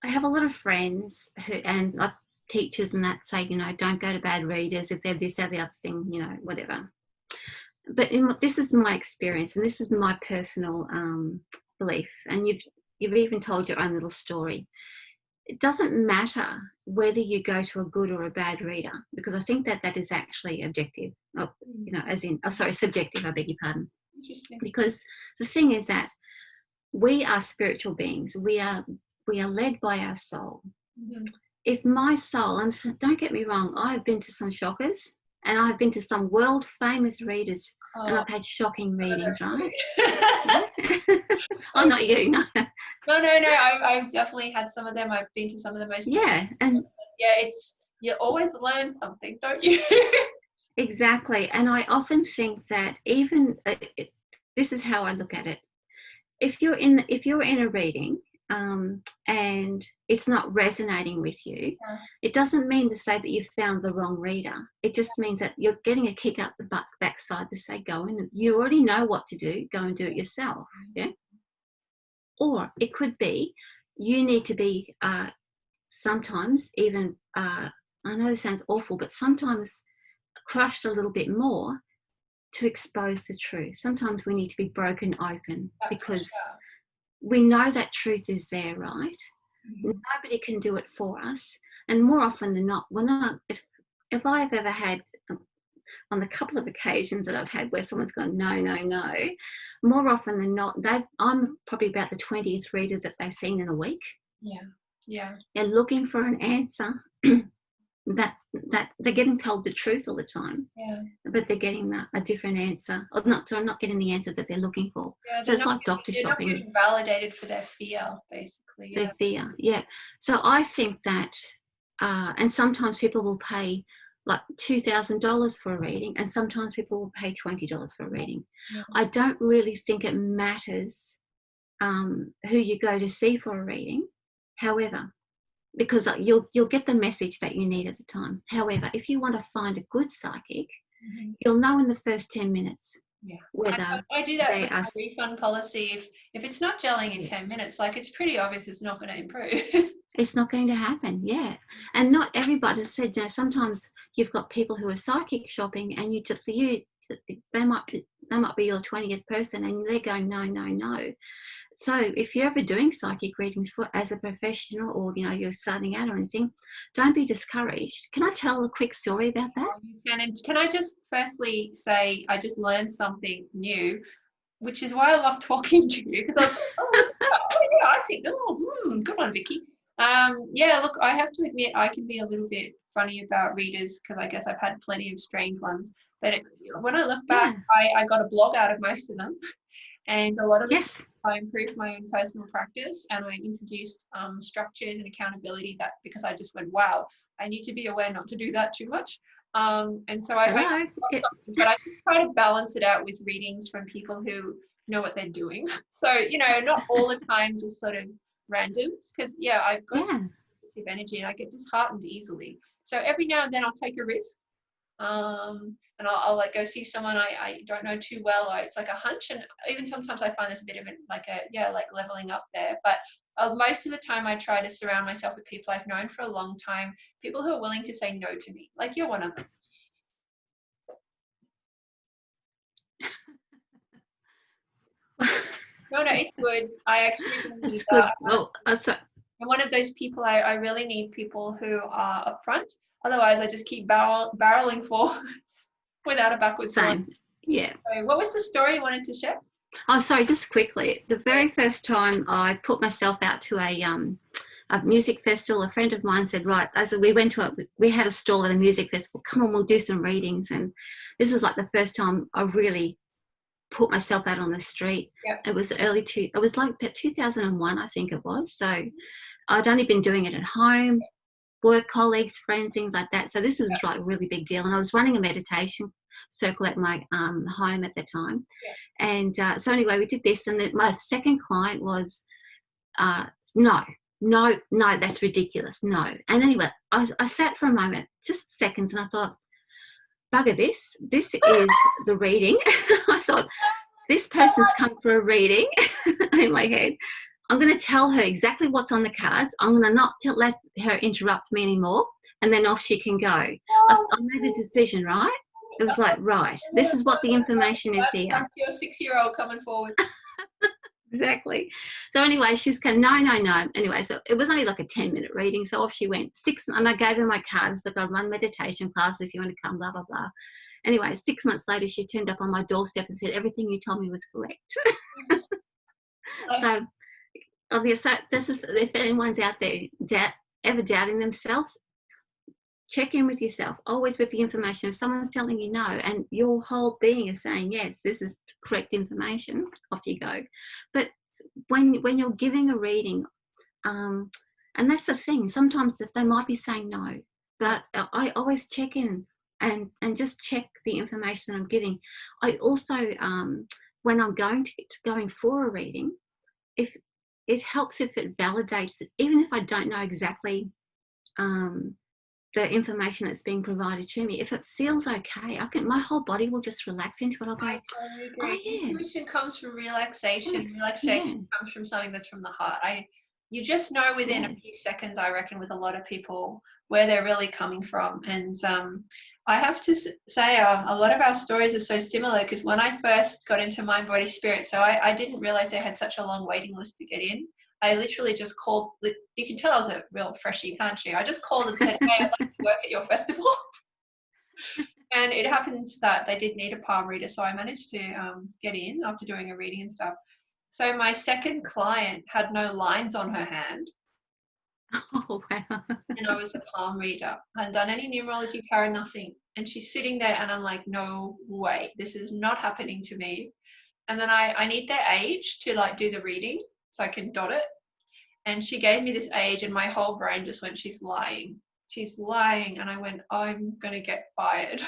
have a lot of friends who, and like teachers and that, say, don't go to bad readers if they're this or the other thing, whatever. But this is my experience, and this is my personal belief. And you've even told your own little story. It doesn't matter whether you go to a good or a bad reader, because I think that is actually objective. Oh, as in, oh, sorry, subjective. I beg your pardon. Interesting. Because the thing is that we are spiritual beings. We are led by our soul. Mm-hmm. If my soul, and don't get me wrong, I've been to some shockers, and I've been to some world famous readers, and Oh, I've had shocking readings, right? no. Yeah. Oh, not you, no. No. I've definitely had some of them. I've been to some of the most. Yeah, and Yeah, you always learn something, don't you? exactly. And I often think that even this is how I look at it. If you're in a reading, and it's not resonating with you, Yeah. it doesn't mean to say that you've found the wrong reader. It just means that you're getting a kick up the backside to say, go in. You already know what to do. Go and do it yourself. Yeah. Or it could be you need to be sometimes even. I know this sounds awful, but sometimes crushed a little bit more to expose the truth. Sometimes we need to be broken open That because pressure. we know that truth is there, right? Mm-hmm. Nobody can do it for us. And more often than not, if I've ever had, on the couple of occasions that I've had where someone's gone, no, no, no, more often than not, I'm probably about the 20th reader that they've seen in a week. Yeah. They're looking for an answer. that they're getting told the truth all the time, Yeah. but they're getting a different answer, or not getting the answer that they're looking for. Yeah, So it's like doctor they're not shopping. getting validated for their fear, basically. Yeah. Their fear, yeah. So I think that, and sometimes people will pay like $2,000 for a reading, and sometimes people will pay $20 for a reading. Yeah. I don't really think it matters who you go to see for a reading. However, because you'll get the message that you need at the time. However, if you want to find a good psychic, Mm-hmm. you'll know in the first 10 minutes Yeah. whether I do that they with are. my refund policy. If it's not gelling in 10 Yes. minutes, like it's pretty obvious it's not going to improve. It's not going to happen, yeah. And not everybody said, sometimes you've got people who are psychic shopping, and they might be your 20th person, and they're going, no, no, no. So if you're ever doing psychic readings as a professional, or you're starting out or anything, don't be discouraged. Can I tell a quick story about that? You can. And can I just firstly say I just learned something new, which is why I love talking to you, because I was like, yeah, I think, good one, Vicki. Yeah, look, I have to admit I can be a little bit funny about readers, because I guess I've had plenty of strange ones. But when I look back, Yeah. I got a blog out of most of them. And a lot of it, Yes. I improved my own personal practice, and I introduced structures and accountability, that because I just went, wow, I need to be aware not to do that too much. And so I Hello. got something, but I just try to balance it out with readings from people who know what they're doing. So, not all the time just sort of randoms, because I've got some Yeah. positive energy and I get disheartened easily. So every now and then I'll take a risk. And I'll like go see someone I don't know too well, or it's like a hunch. And even sometimes I find there's a bit of like leveling up there. But most of the time I try to surround myself with people I've known for a long time, people who are willing to say no to me. Like, you're one of them. No, it's good. I actually believe That's good. Well, I'm one of those people. I really need people who are upfront. Otherwise, I just keep barreling forwards without a backwards line. same. Yeah. So what was the story you wanted to share? Oh, sorry, just quickly. The very first time I put myself out to a music festival, a friend of mine said, right, as we had a stall at a music festival, come on, we'll do some readings. And this is like the first time I really put myself out on the street. Yep. It was it was like 2001, I think it was. So I'd only been doing it at home, work colleagues, friends, things like that. So this was like a really big deal. And I was running a meditation circle at my home at the time. And so anyway, we did this, and my second client was, no, that's ridiculous, no. And anyway, I sat for a moment, just seconds, and I thought, bugger this is the reading. I thought, this person's come for a reading in my head. I'm going to tell her exactly what's on the cards. I'm going to not let her interrupt me anymore, and then off she can go. I made a decision, right? It was like, right, this is what the information is here. That's your 6-year-old coming forward. Exactly. So anyway, she's going, no. Anyway, so it was only like a 10-minute reading. So off she went. And I gave her my cards. I've got to run meditation class if you want to come, blah, blah, blah. Anyway, 6 months later, she turned up on my doorstep and said, everything you told me was correct. So if anyone's out there ever doubting themselves, check in with yourself, always with the information. If someone's telling you no and your whole being is saying, yes, this is correct information, off you go. But when you're giving a reading, and that's the thing, sometimes they might be saying no, but I always check in and just check the information I'm giving. I also, when I'm going for a reading, if it helps if it validates, even if I don't know exactly the information that's being provided to me, if it feels okay, my whole body will just relax into it. I'll go, I totally agree. oh yeah. Intuition comes from relaxation. Yes, Relaxation comes from something that's from the heart. You just know within a few seconds, I reckon, with a lot of people where they're really coming from. And I have to say, a lot of our stories are so similar, because when I first got into Mind, Body, Spirit, so I didn't realize they had such a long waiting list to get in. I literally just called. You can tell I was a real freshie, can't you? I just called and said, hey, I'd like to work at your festival. And it happens that they did need a palm reader, so I managed to get in after doing a reading and stuff. So my second client had no lines on her hand. Oh, wow. And I was the palm reader. I hadn't done any numerology, tarot, nothing. And she's sitting there and I'm like, no way, this is not happening to me. And then I need their age to like do the reading so I can dot it. And she gave me this age and my whole brain just went, she's lying. She's lying. And I went, I'm going to get fired.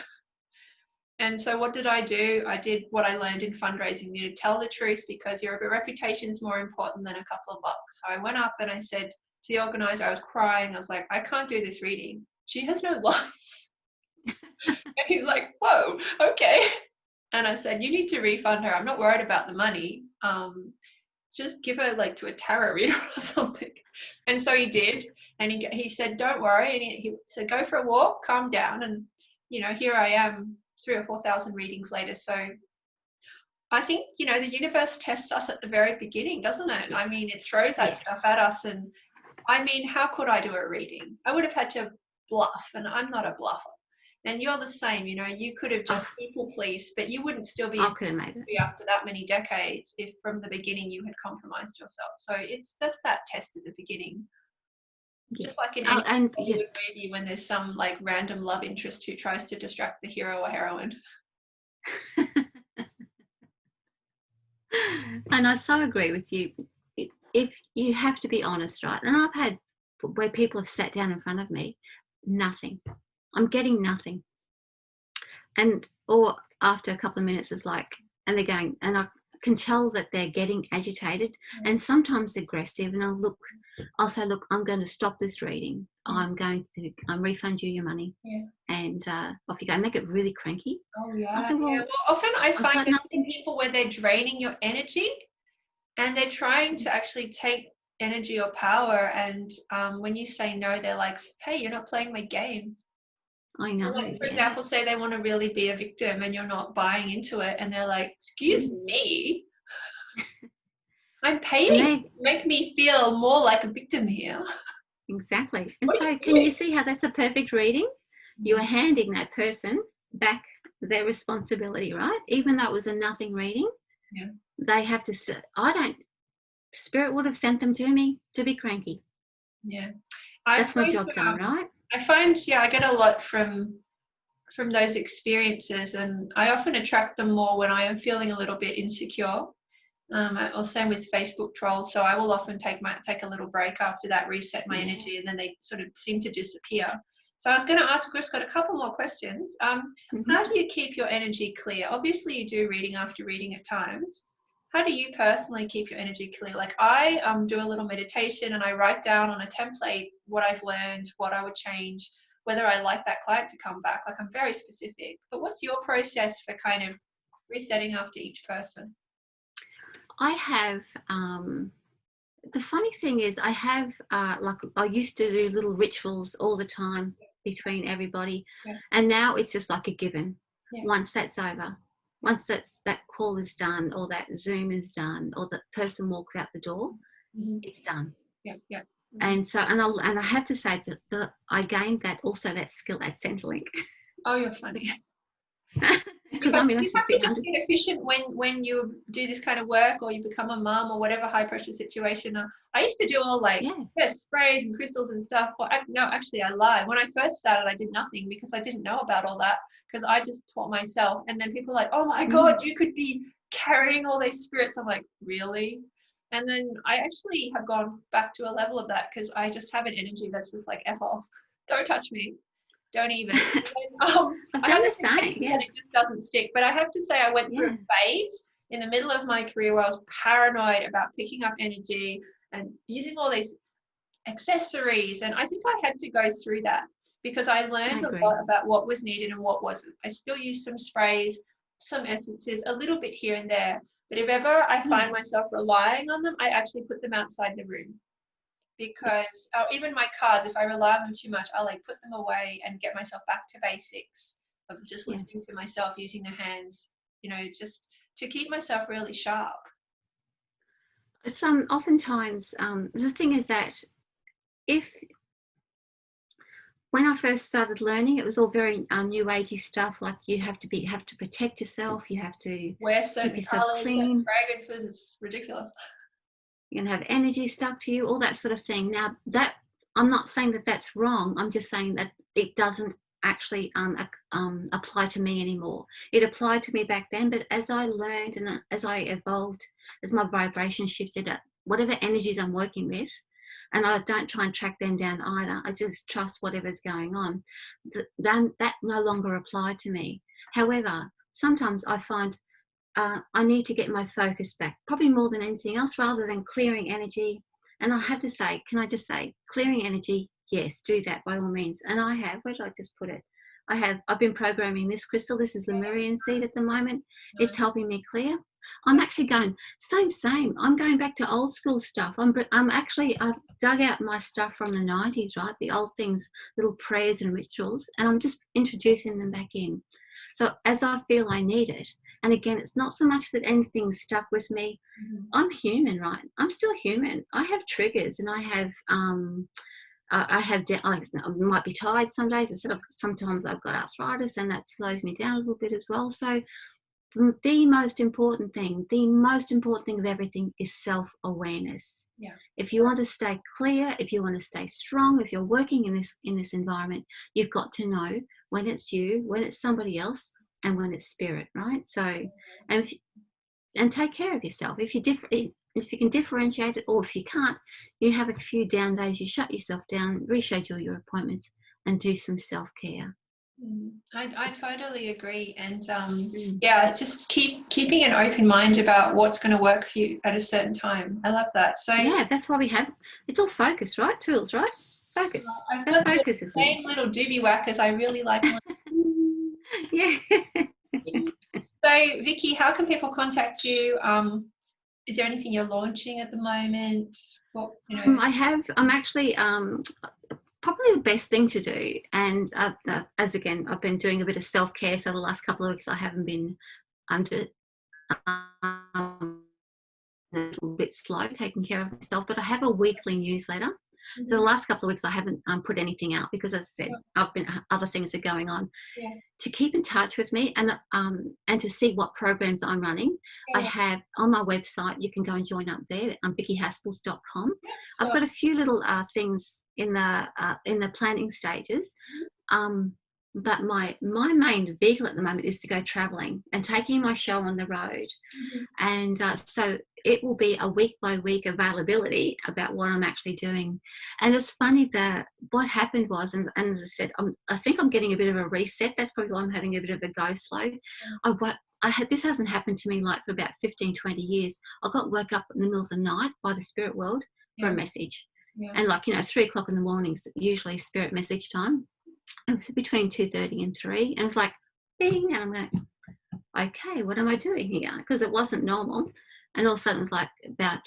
And so what did I do? I did what I learned in fundraising. You need to tell the truth, because your reputation is more important than a couple of bucks. So I went up and I said to the organizer, I was crying. I was like, I can't do this reading. She has no lines. And he's like, whoa, okay. And I said, you need to refund her. I'm not worried about the money. Just give her like to a tarot reader or something. And so he did. And he said, don't worry. And he said, go for a walk, calm down. And, here I am 3,000 or 4,000 readings later. So I think, the universe tests us at the very beginning, doesn't it? Yes. I mean, it throws that stuff at us. And I mean, how could I do a reading? I would have had to bluff, and I'm not a bluffer. And you're the same, you could have just people pleased, but you wouldn't still be after that many decades if from the beginning you had compromised yourself. So it's just that test at the beginning. Yeah. Just like in any Hollywood movie when there's some like random love interest who tries to distract the hero or heroine. And I so agree with you. If you have to be honest, right? And I've had where people have sat down in front of me, nothing. I'm getting nothing. And or after a couple of minutes is like, and they're going, and I can tell that they're getting agitated and sometimes aggressive, and I'll say, look, I'm going to stop this reading. I'm going to refund you your money. Yeah. And off you go. And they get really cranky. Oh yeah. I said, well, Well, often I find got that nothing. people where they're draining your energy and they're trying to actually take energy or power, and when you say no, they're like, hey, you're not playing my game. I know. Like, for Yeah. example, say they want to really be a victim and you're not buying into it, and they're like, excuse me, I'm paying you to make me feel more like a victim here. Exactly. And What are so you can doing? you see how that's a perfect reading? You are handing that person back their responsibility, right? Even though it was a nothing reading, Yeah. they have to, Spirit would have sent them to me to be cranky. Yeah. That's my job done, right? I find, I get a lot from those experiences, and I often attract them more when I am feeling a little bit insecure. Or same with Facebook trolls. So I will often take a little break after that, reset my energy, and then they sort of seem to disappear. So I was going to ask Chris, got a couple more questions. How do you keep your energy clear? Obviously, you do reading after reading at times. How do you personally keep your energy clear? Like I do a little meditation and I write down on a template what I've learned, what I would change, whether I like that client to come back. Like I'm very specific. But what's your process for kind of resetting after each person? I have, the funny thing is, I have, like, I used to do little rituals all the time between everybody. Yeah. And now it's just like a given. Yeah. Once that's over, once that call is done, or that Zoom is done, or that person walks out the door, it's done. Yeah, yeah. And so, and I have to say that I gained that skill at Centrelink. Oh, you're funny. Because I mean, I You used to have to sit just get efficient when you do this kind of work, or you become a mum, or whatever high pressure situation. I used to do all like sprays and crystals and stuff. Well, no, actually, I lied. When I first started, I did nothing because I didn't know about all that, because I just taught myself. And then people are like, oh my God, you could be carrying all these spirits. I'm like, really? And then I actually have gone back to a level of that, because I just have an energy that's just like, F off. Don't touch me. Don't even. I've I done have the a same. tendency that it just doesn't stick. But I have to say, I went through a phase in the middle of my career where I was paranoid about picking up energy and using all these accessories. And I think I had to go through that, because I learned a lot about what was needed and what wasn't. I still use some sprays, some essences, a little bit here and there. But if ever I find myself relying on them, I actually put them outside the room. Because even my cards, if I rely on them too much, I'll like put them away and get myself back to basics of just listening to myself, using the hands, just to keep myself really sharp. Oftentimes, the thing is that when I first started learning, it was all very new agey stuff. Like you have to protect yourself. You have to wear certain keep yourself colors, clean. certain fragrances. It's ridiculous. You're gonna have energy stuck to you, all that sort of thing. Now, that I'm not saying that that's wrong. I'm just saying that it doesn't actually apply to me anymore. It applied to me back then, but as I learned and as I evolved, as my vibration shifted, whatever energies I'm working with, and I don't try and track them down either. I just trust whatever's going on. Then that no longer applied to me. However, sometimes I find I need to get my focus back, probably more than anything else, rather than clearing energy. And I have to say, can I just say, clearing energy, yes, do that by all means. And I have, where did I just put it? I've been programming this crystal. This is Lemurian seed at the moment. It's helping me clear. I'm actually going, same. I'm going back to old school stuff. I've dug out my stuff from the 90s, right? The old things, little prayers and rituals, and I'm just introducing them back in. So as I feel I need it, and again, it's not so much that anything's stuck with me. I'm human, right? I'm still human. I have triggers, and I might be tired some days. Sometimes I've got arthritis, and that slows me down a little bit as well. So the most important thing of everything is self-awareness. Yeah. If you want to stay clear, if you want to stay strong, if you're working in this environment, you've got to know when it's you, when it's somebody else, and when it's spirit, right? So, and take care of yourself. If you can differentiate it, or if you can't, you have a few down days, you shut yourself down, reschedule your appointments, and do some self-care. I totally agree. And Mm. yeah, just keeping an open mind about what's going to work for you at a certain time. I love that. So Yeah, that's why we have, it's all focus, right? Tools, right? Focus. I've That got the focuses me. same little doobie whackers. I really like mine. Yeah. So Vicki, how can people contact you? Is there anything you're launching at the moment? What, you know? I'm actually, probably the best thing to do, and as again, I've been doing a bit of self-care, so the last couple of weeks I haven't been under a little bit slow taking care of myself, but I have a weekly newsletter. For the last couple of weeks I haven't put anything out because, as I said, other things are going on. Yeah. To keep in touch with me and to see what programs I'm running, Yeah. I have on my website, you can go and join up there, vickyhaspels.com. Sure. I've got a few little things in the planning stages, but my main vehicle at the moment is to go traveling and taking my show on the road. And so it will be a week by week availability about what I'm actually doing. And it's funny that what happened was, and as I said, I think I'm getting a bit of a reset. That's probably why I'm having a bit of a go slow. This hasn't happened to me like for about 15, 20 years. I got woke up in the middle of the night by the spirit world for a message. And 3 o'clock in the morning is usually spirit message time. It was between 2:30 and 3. And it's like, bing, and I'm going, okay, what am I doing here? Because it wasn't normal. And all of a sudden it's like about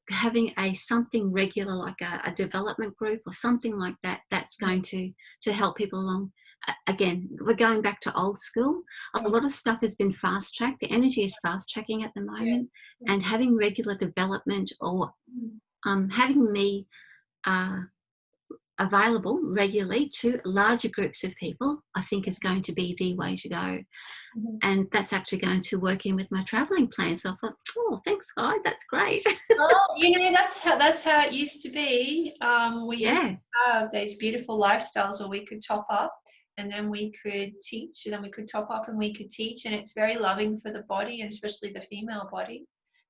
having something regular, like a development group or something like that, that's going to help people along. Again, we're going back to old school. A lot of stuff has been fast tracked. The energy is fast tracking at the moment, and having regular development or having me available regularly to larger groups of people, I think is going to be the way to go. And that's actually going to work in with my traveling plans. So I thought, oh, thanks guys, that's great. Well, that's how it used to be. We used to have these beautiful lifestyles where we could top up and then we could teach, and then we could top up and we could teach, and it's very loving for the body, and especially the female body.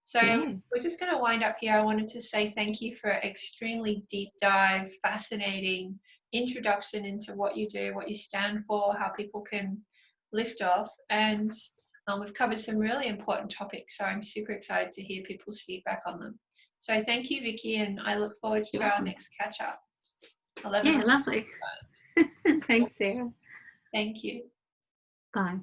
So we're just going to wind up here. I wanted to say thank you for an extremely deep dive, fascinating introduction into what you do, what you stand for, how people can lift off, and we've covered some really important topics, so I'm super excited to hear people's feedback on them. So thank you, Vicki, and I look forward to our next catch-up. Lovely. Thanks, Sarah. Thank you. Bye.